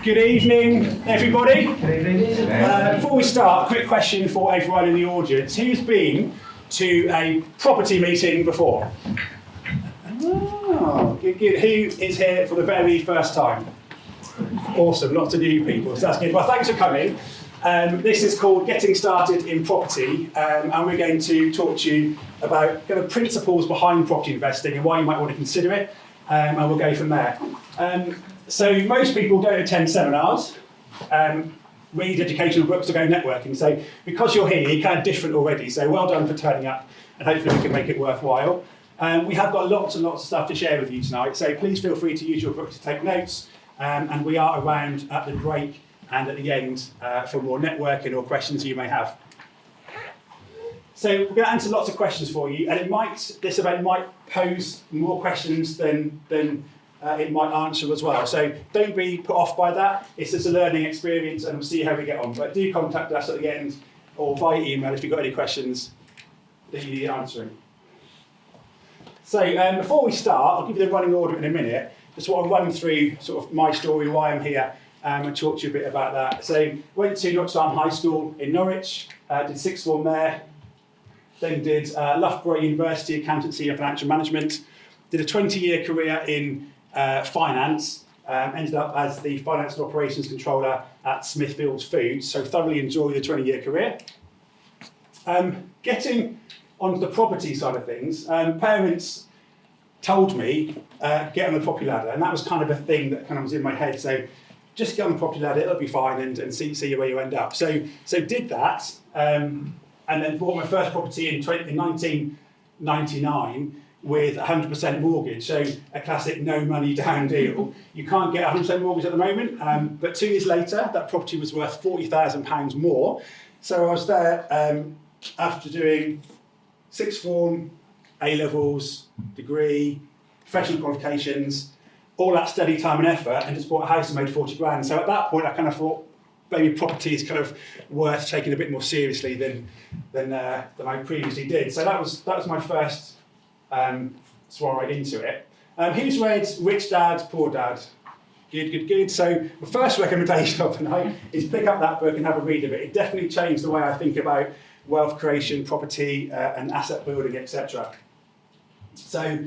Good evening, everybody. Good evening. Before we start, a quick question for everyone in the audience. Who's been to a property meeting before? Oh, good. Who is here for the very first time? Awesome, lots of new people, so that's good. Well, thanks for coming. This is called Getting Started in Property, and we're going to talk to you about kind of principles behind property investing and why you might want to consider it, and we'll go from there. So most people don't attend seminars, read educational books or go networking, so because you're here, you're kind of different already, so well done for turning up, and hopefully we can make it worthwhile. We have got lots and lots of stuff to share with you tonight, so please feel free to use your book to take notes, and we are around at the break and at the end for more networking or questions you may have. So we're going to answer lots of questions for you, and this event might pose more questions than it might answer as well. So don't be put off by that. It's just a learning experience, and we'll see how we get on. But do contact us at the end or via email if you've got any questions that you need answering. So before we start, I'll give you the running order in a minute. Just want to run through sort of my story, why I'm here, and talk to you a bit about that. So went to Notre Dame High School in Norwich, did sixth form there, then did Loughborough University Accountancy and Financial Management, did a 20-year career in finance, ended up as the Finance and Operations Controller at Smithfield Foods, so thoroughly enjoyed the 20-year career. Getting onto the property side of things, parents told me, get on the property ladder, and that was kind of a thing that kind of was in my head, so just get on the property ladder, it'll be fine, and see where you end up. So did that, and then bought my first property in 1999, with 100% mortgage, so a classic no money down deal. You can't get 100% mortgage at the moment, but 2 years later, that property was worth £40,000 more. So I was there after doing sixth form, A-levels, degree, professional qualifications, all that study time and effort, and just bought a house and made 40 grand. So at that point, I kind of thought, maybe property is kind of worth taking a bit more seriously than I previously did. So that was my first soiree into it. Who's read Rich Dad, Poor Dad? Good. So the first recommendation of the night is pick up that book and have a read of it. It definitely changed the way I think about wealth creation, property, and asset building, etc. So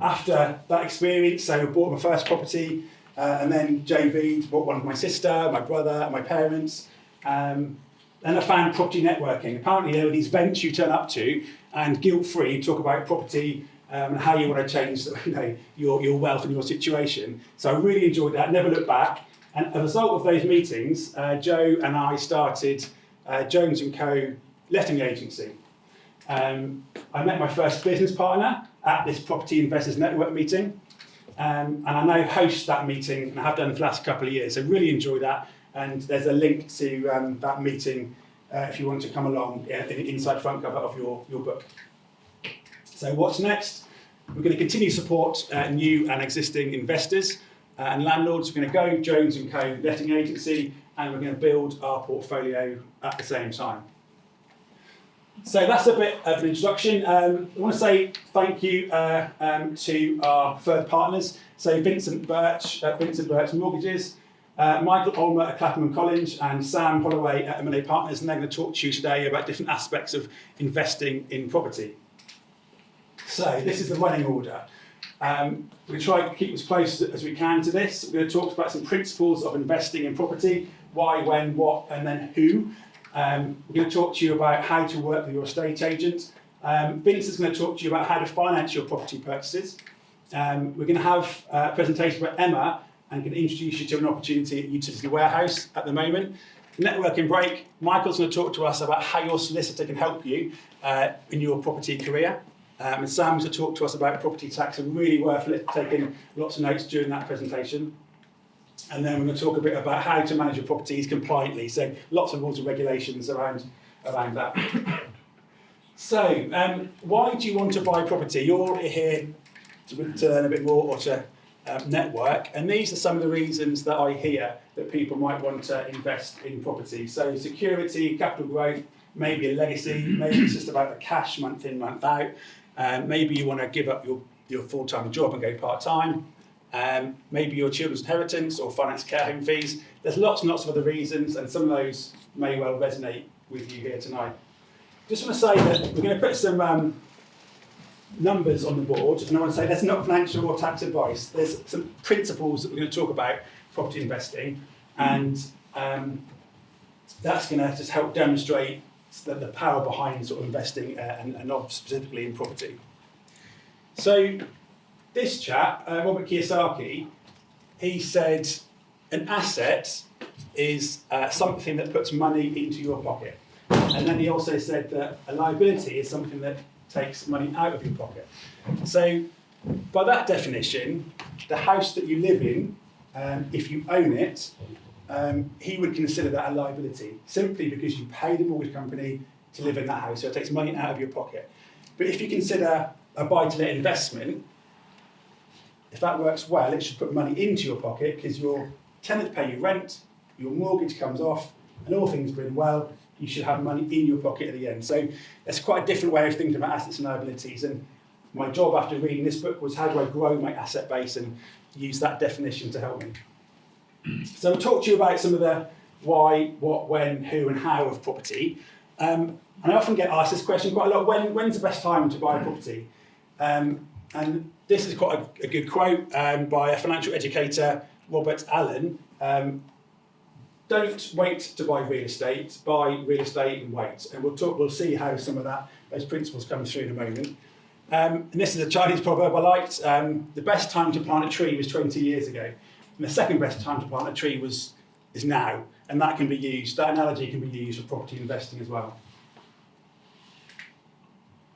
after that experience, so I bought my first property, and then JV'd, bought one with my sister, my brother, and my parents. And I found property networking. Apparently there were these events you turn up to and guilt-free talk about property and how you want to change your wealth and your situation. So I really enjoyed that, never looked back. And as a result of those meetings, Joe and I started Jones & Co. letting agency. I met my first business partner at this Property Investors Network meeting. And I now host that meeting, and I have done for the last couple of years. So really enjoy that. And there's a link to that meeting if you want to come along in the inside front cover of your book. So what's next? We're going to continue to support new and existing investors and landlords. We're going to go Jones & Co. letting agency, and we're going to build our portfolio at the same time. So that's a bit of an introduction. I want to say thank you to our preferred partners. So Vincent Birch Mortgages, Michael Ulmer at Clapham & Collins, and Sam Holloway at M&A Partners, and they're going to talk to you today about different aspects of investing in property. So this is the running order. We're going to try to keep as close as we can to this. We're going to talk about some principles of investing in property: why, when, what, and then who. We're going to talk to you about how to work with your estate agent. Vince is going to talk to you about how to finance your property purchases. We're going to have a presentation by Emma, and going to introduce you to an opportunity at Utility Warehouse at the moment. Networking break, Michael's going to talk to us about how your solicitor can help you in your property career. And Sam's going to talk to us about property tax, and really worth taking lots of notes during that presentation. And then we're going to talk a bit about how to manage your properties compliantly. So lots of rules and regulations around that. So why do you want to buy property? You're here to learn a bit more or to network. And these are some of the reasons that I hear that people might want to invest in property. So security, capital growth, maybe a legacy, maybe it's just about the cash month in, month out. Maybe you want to give up your full-time job and go part-time. maybe your children's inheritance or finance care home fees. There's lots and lots of other reasons, and some of those may well resonate with you here tonight. Just want to say that we're going to put some numbers on the board, and I want to say that's not financial or tax advice. There's some principles that we're going to talk about property investing, and that's going to just help demonstrate the power behind sort of investing and not specifically in property. So this chap, Robert Kiyosaki, he said an asset is something that puts money into your pocket. And then he also said that a liability is something that takes money out of your pocket. So by that definition, the house that you live in, if you own it, he would consider that a liability, simply because you pay the mortgage company to live in that house, so it takes money out of your pocket. But if you consider a buy-to-let investment, if that works well, it should put money into your pocket because your tenants pay you rent, your mortgage comes off, and all things being well, you should have money in your pocket at the end. So that's quite a different way of thinking about assets and liabilities. And my job after reading this book was how do I grow my asset base and use that definition to help me. So I'll talk to you about some of the why, what, when, who and how of property. And I often get asked this question quite a lot, when's the best time to buy a property? And this is quite a good quote by a financial educator, Robert Allen. Don't wait to buy real estate, buy real estate and wait. And we'll see how some of those principles come through in a moment. And this is a Chinese proverb I liked. The best time to plant a tree was 20 years ago. And the second best time to plant a tree is now. And that analogy can be used for property investing as well.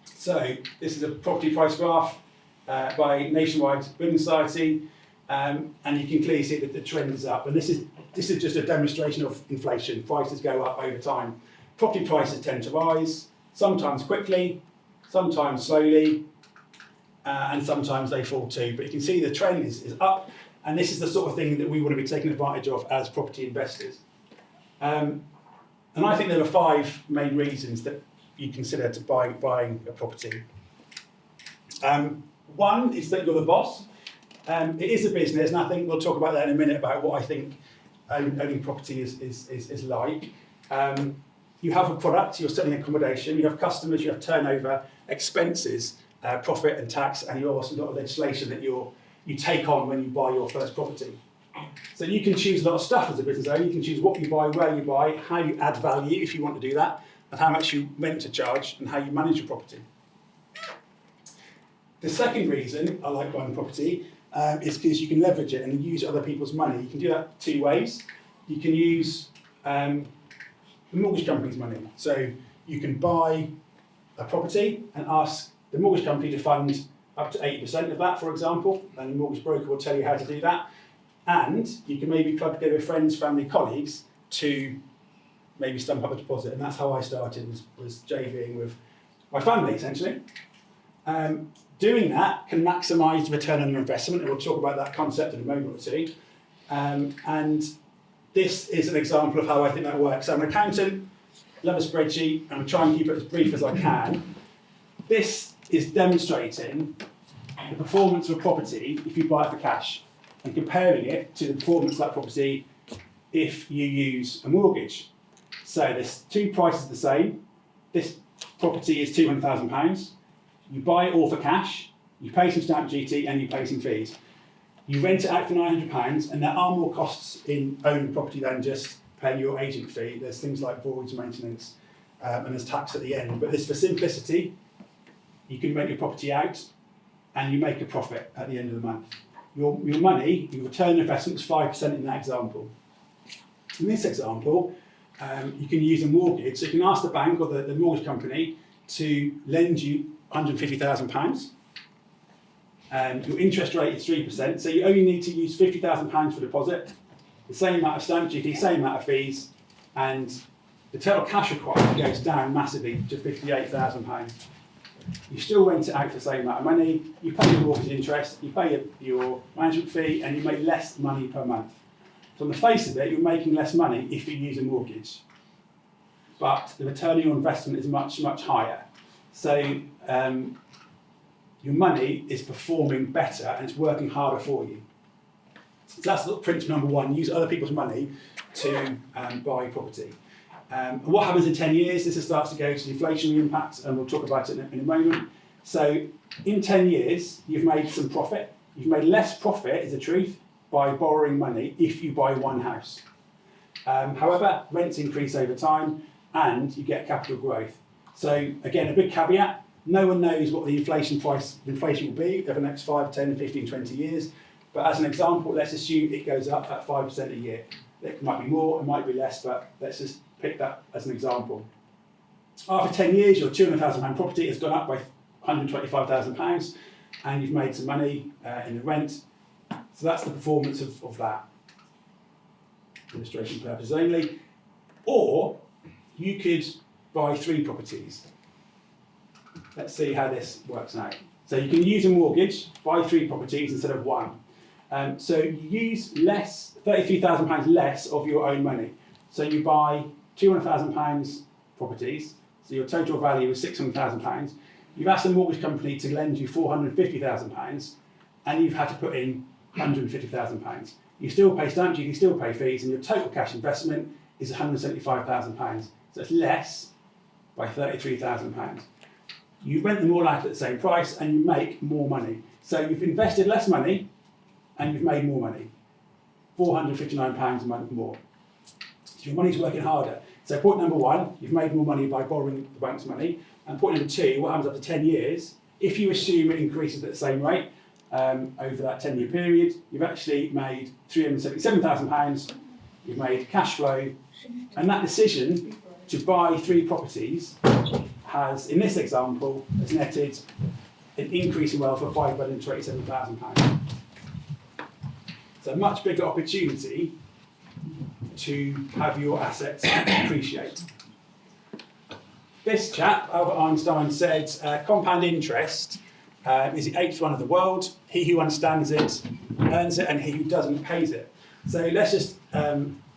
So this is a property price graph by Nationwide Building Society. And you can clearly see that the trend is up. And this is just a demonstration of inflation. Prices go up over time. Property prices tend to rise, sometimes quickly, sometimes slowly, and sometimes they fall too. But you can see the trend is up, and this is the sort of thing that we want to be taking advantage of as property investors. And I think there are 5 main reasons that you consider to buying a property. One is that you're the boss. It is a business, and I think we'll talk about that in a minute about what I think owning property is like. You have a product, you're selling accommodation, you have customers, you have turnover, expenses, profit and tax, and you also got legislation that you take on when you buy your first property. So you can choose a lot of stuff as a business owner. You can choose what you buy, where you buy, how you add value if you want to do that, and how much you rent to charge, and how you manage your property. The second reason I like buying property is because you can leverage it and use other people's money. You can do that 2 ways. You can use the mortgage company's money. So you can buy a property and ask the mortgage company to fund up to 80% of that, for example, and the mortgage broker will tell you how to do that. And you can maybe club together with friends, family, colleagues to maybe stump up a deposit. And that's how I started, was JVing with my family, essentially. Doing that can maximise the return on your investment, and we'll talk about that concept in a moment or two. And this is an example of how I think that works. So I'm an accountant, love a spreadsheet, and I'm trying to keep it as brief as I can. This is demonstrating the performance of a property if you buy it for cash, and comparing it to the performance of that property if you use a mortgage. So there's 2 prices the same. This property is £200,000. You buy it all for cash, you pay some stamp duty and you pay some fees. You rent it out for £900, and there are more costs in owning property than just paying your agent fee. There's things like voids, maintenance, and there's tax at the end. But this, for simplicity, you can rent your property out and you make a profit at the end of the month. Your money, your return on investment is 5% in that example. In this example, you can use a mortgage. So you can ask the bank or the mortgage company to lend you £150,000. Your interest rate is 3%, so you only need to use £50,000 for deposit, the same amount of stamp duty, same amount of fees, and the total cash requirement goes down massively to £58,000. You still rent it out for the same amount of money, you pay your mortgage interest, you pay your management fee, and you make less money per month. So on the face of it, you're making less money if you use a mortgage. But the return on your investment is much, much higher. So your money is performing better and it's working harder for you. So that's principle number one, use other people's money to buy property. And what happens in 10 years? This starts to go to the inflationary impacts, and we'll talk about it in a moment. So in 10 years, you've made some profit. You've made less profit, is the truth, by borrowing money if you buy one house. However, rents increase over time, and you get capital growth. So again, a big caveat, no one knows what the inflation will be over the next 5, 10, 15, 20 years. But as an example, let's assume it goes up at 5% a year. It might be more, it might be less, but let's just pick that as an example. After 10 years, your £200,000 property has gone up by £125,000, and you've made some money in the rent. So that's the performance of that. Illustration purposes only. Or you could buy 3 properties. Let's see how this works out. So you can use a mortgage, buy 3 properties instead of 1. So you use less, £33,000 less of your own money. So you buy £200,000 properties, so your total value is £600,000. You've asked the mortgage company to lend you £450,000, and you've had to put in £150,000. You still pay stamp duty, you still pay fees, and your total cash investment is £175,000. So it's less by £33,000. You rent them all out at the same price, and you make more money. So you've invested less money, and you've made more money. £459 a month more. So your money's working harder. So point number one, you've made more money by borrowing the bank's money. And point number two, what happens after 10 years, if you assume it increases at the same rate over that 10-year period, you've actually made £377,000, you've made cash flow, and that decision to buy 3 properties has, in this example, has netted an increase in wealth of £527,000. So a much bigger opportunity to have your assets appreciate. This chap, Albert Einstein, said compound interest is the 8th one of the world. He who understands it earns it, and he who doesn't pays it. So let's just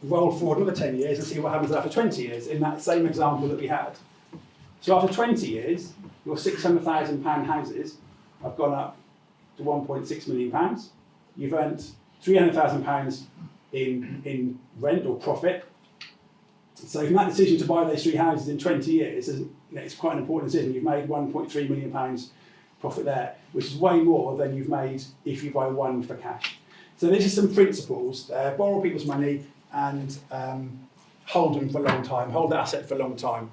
roll forward another 10 years and see what happens after 20 years in that same example that we had. So after 20 years, your £600,000 houses have gone up to £1.6 million. You've earned £300,000 in rent or profit. So from that decision to buy those 3 houses in 20 years, it's quite an important decision. You've made £1.3 million profit there, which is way more than you've made if you buy 1 for cash. So these are some principles. Borrow people's money and hold them for a long time, hold the asset for a long time.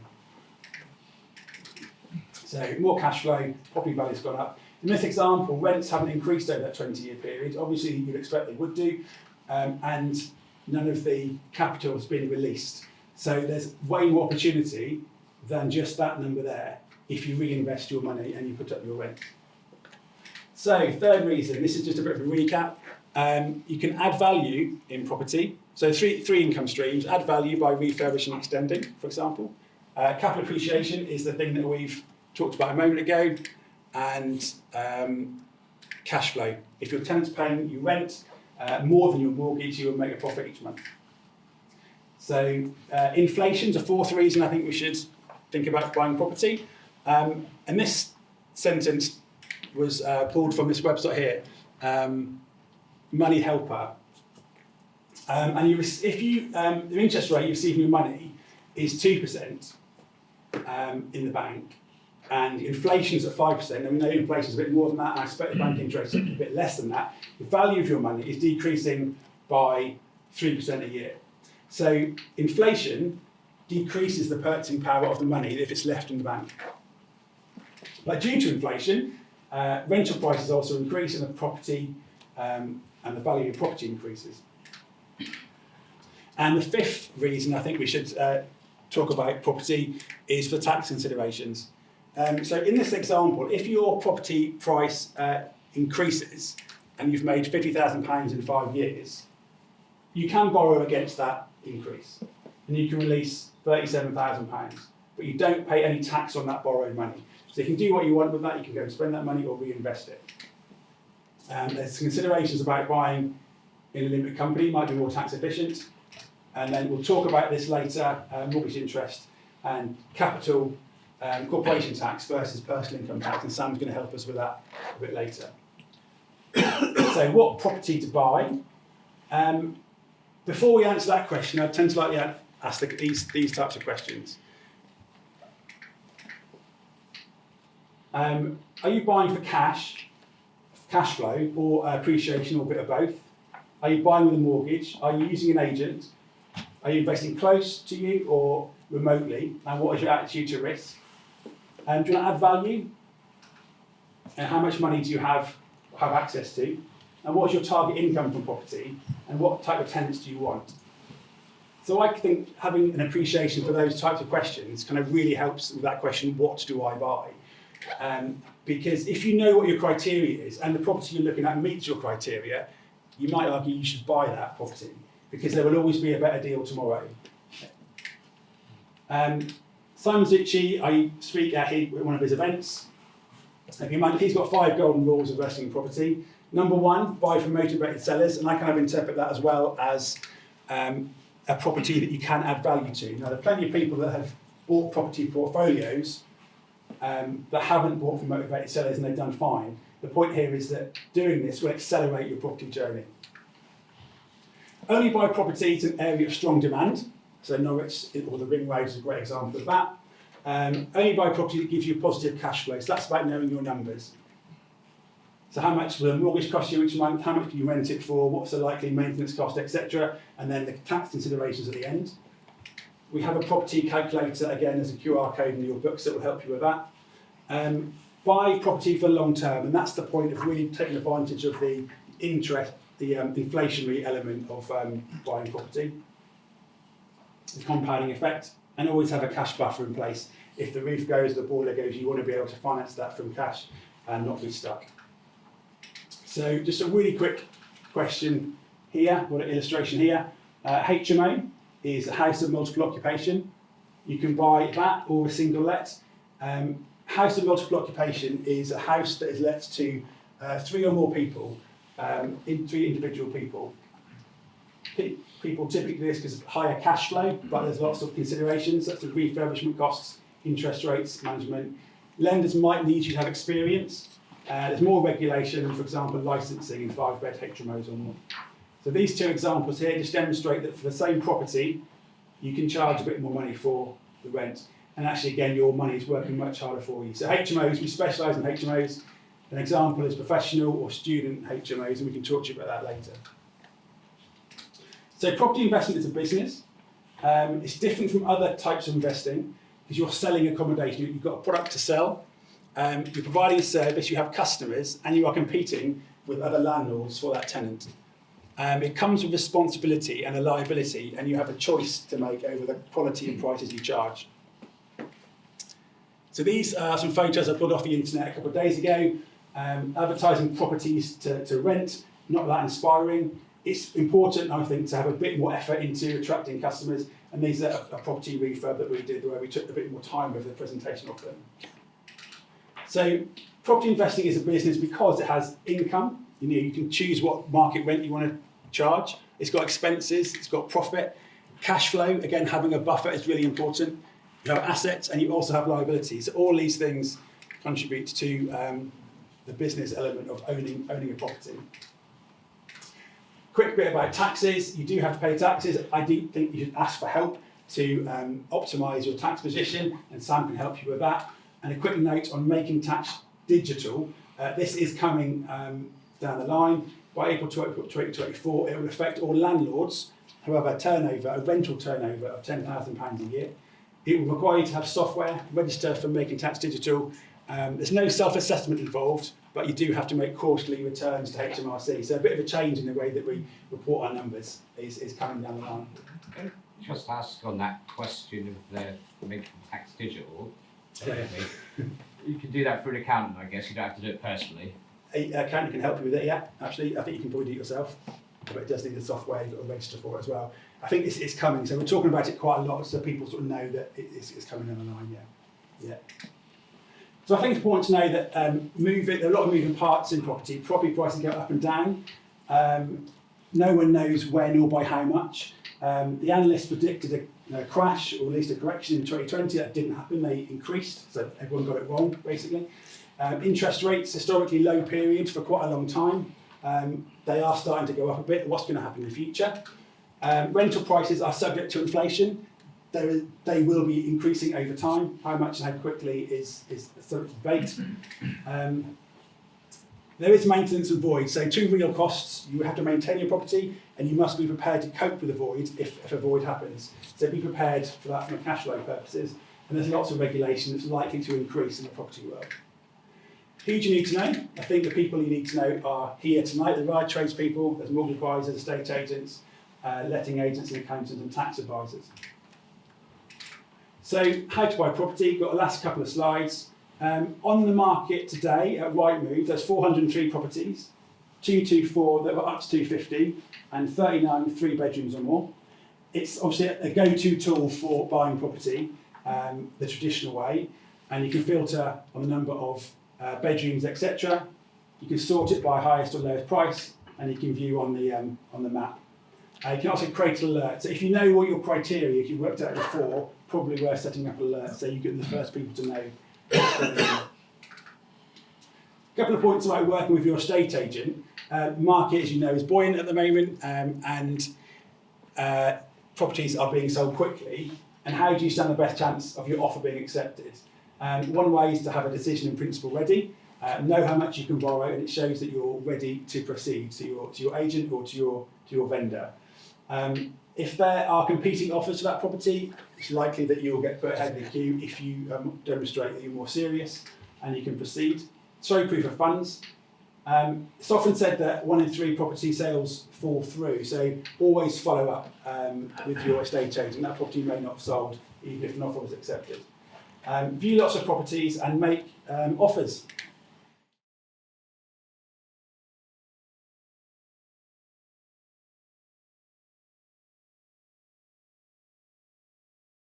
So more cash flow, property value's gone up. In this example, rents haven't increased over that 20-year period. Obviously, you'd expect they would do, and none of the capital has been released. So there's way more opportunity than just that number there if you reinvest your money and you put up your rent. So third reason, this is just a bit of a recap. You can add value in property. So three income streams: add value by refurbishing and extending, for example. Capital appreciation is the thing that we've talked about a moment ago, and cash flow. If your tenant's paying you rent more than your mortgage, you will make a profit each month. So inflation's a fourth reason I think we should think about buying property. And this sentence was pulled from this website here, Money Helper. And the interest rate you receive from your money is 2% in the bank, and inflation is at 5%, and we know inflation is a bit more than that, and I expect the bank interest is a bit less than that, the value of your money is decreasing by 3% a year. So inflation decreases the purchasing power of the money if it's left in the bank. But due to inflation, rental prices also increase, and the property and the value of property increases. And the fifth reason I think we should talk about property is for tax considerations. So in this example, if your property price increases and you've made £50,000 in 5 years, you can borrow against that increase, and you can release £37,000, but you don't pay any tax on that borrowed money. So you can do what you want with that. You can go and spend that money or reinvest it. There's considerations about buying in a limited company, might be more tax efficient, and then we'll talk about this later, mortgage interest and capital corporation tax versus personal income tax, and Sam's going to help us with that a bit later. So what property to buy? Before we answer that question, I tend to like to ask these types of questions. Are you buying for cash flow, or appreciation, or a bit of both? Are you buying with a mortgage? Are you using an agent? Are you investing close to you or remotely? And what is your attitude to risk? Do you want to add value? And how much money do you have access to? And what's your target income from property? And what type of tenants do you want? So I think having an appreciation for those types of questions kind of really helps with that question, what do I buy? Because if you know what your criteria is and the property you're looking at meets your criteria, you might argue you should buy that property because there will always be a better deal tomorrow. Simon Zicci, I speak at one of his events. He's got 5 golden rules of investing in property. Number 1, buy from motivated sellers, and I kind of interpret that as well as a property that you can add value to. Now, there are plenty of people that have bought property portfolios that haven't bought from motivated sellers and they've done fine. The point here is that doing this will accelerate your property journey. Only buy property to an area of strong demand. So Norwich or the Ring Road is a great example of that. Only buy property that gives you positive cash flow. So that's about knowing your numbers. So how much will a mortgage cost you each month? How much do you rent it for? What's the likely maintenance cost, etc. And then the tax considerations at the end. We have a property calculator, again, there's a QR code in your books that will help you with that. Buy property for long term, and that's the point of really taking advantage of the interest, the inflationary element of buying property. The compounding effect, and always have a cash buffer in place. If the roof goes, the boiler goes, you want to be able to finance that from cash and not be stuck. So just a really quick question here, or an illustration here. HMO is a house of multiple occupation. You can buy that or a single let. House of multiple occupation is a house that is let to 3 or more people, 3 individual people. People typically do this because of higher cash flow, but there's lots of considerations, such as refurbishment costs, interest rates, management. Lenders might need you to have experience. There's more regulation, for example, licensing in 5-bed HMOs or more. So these 2 examples here just demonstrate that for the same property, you can charge a bit more money for the rent. And actually, again, your money is working much harder for you. So HMOs, we specialise in HMOs. An example is professional or student HMOs, and we can talk to you about that later. So property investment is a business. It's different from other types of investing because you're selling accommodation. You've got a product to sell. You're providing a service, you have customers, and you are competing with other landlords for that tenant. It comes with responsibility and a liability, and you have a choice to make over the quality and prices you charge. So these are some photos I pulled off the internet a couple of days ago, advertising properties to rent, not that inspiring. It's important, I think, to have a bit more effort into attracting customers, and these are a property refurb that we did where we took a bit more time with the presentation of them. So property investing is a business because it has income. You can choose what market rent you want to charge. It's got expenses, it's got profit. Cash flow, again, having a buffer is really important. You have assets and you also have liabilities. So all these things contribute to the business element of owning a property. Quick bit about taxes. You do have to pay taxes. I do think you should ask for help to optimise your tax position, and Sam can help you with that. And a quick note on making tax digital. This is coming down the line. By April 2024, it will affect all landlords who have a rental turnover of £10,000 a year. It will require you to have software, register for making tax digital. There's no self-assessment involved, but you do have to make quarterly returns to HMRC. So a bit of a change in the way that we report our numbers is coming down the line. Just ask on that question of the making tax digital. Yeah. You can do that through an accountant, I guess. You don't have to do it personally. An accountant can help you with it, yeah. Actually, I think you can probably do it yourself, but it does need the software you've got to register for it as well. I think it's coming, so we're talking about it quite a lot, so people sort of know that it's coming down the line, yeah. So I think it's important to know that there are a lot of moving parts in property. Property prices go up and down. No one knows when or by how much. The analysts predicted a crash, or at least a correction in 2020. That didn't happen. They increased, so everyone got it wrong, basically. Interest rates, historically low period for quite a long time. They are starting to go up a bit. What's going to happen in the future? Rental prices are subject to inflation. They will be increasing over time. How much and how quickly is subject to debate. There is maintenance and void. So two real costs. You have to maintain your property and you must be prepared to cope with a void if a void happens. So be prepared for that from a cash flow purposes. And there's lots of regulation that's likely to increase in the property world. Who do you need to know? I think the people you need to know are here tonight. There are tradespeople, there's mortgage advisors, estate agents, letting agents and accountants and tax advisors. So how to buy property, got the last couple of slides. On the market today at Rightmove, there's 403 properties, 224 that were up to 250 and 39 with 3 bedrooms or more. It's obviously a go-to tool for buying property, the traditional way, and you can filter on the number of bedrooms, etc. You can sort it by highest or lowest price, and you can view on the map. You can also create an alert. So if you know what your criteria, if you've worked out before, probably worth setting up an alert so you get the first people to know what's going on. A couple of points about working with your estate agent. Market, as you know, is buoyant at the moment, and properties are being sold quickly. And how do you stand the best chance of your offer being accepted? One way is to have a decision in principle ready, know how much you can borrow, and it shows that you're ready to proceed to your agent or to your vendor. If there are competing offers for that property, it's likely that you'll get put ahead of the queue if you demonstrate that you're more serious and you can proceed. Sorry, proof of funds. It's often said that 1 in 3 property sales fall through, so always follow up with your estate agent. That property may not have sold, even if an offer was accepted. View lots of properties and make offers.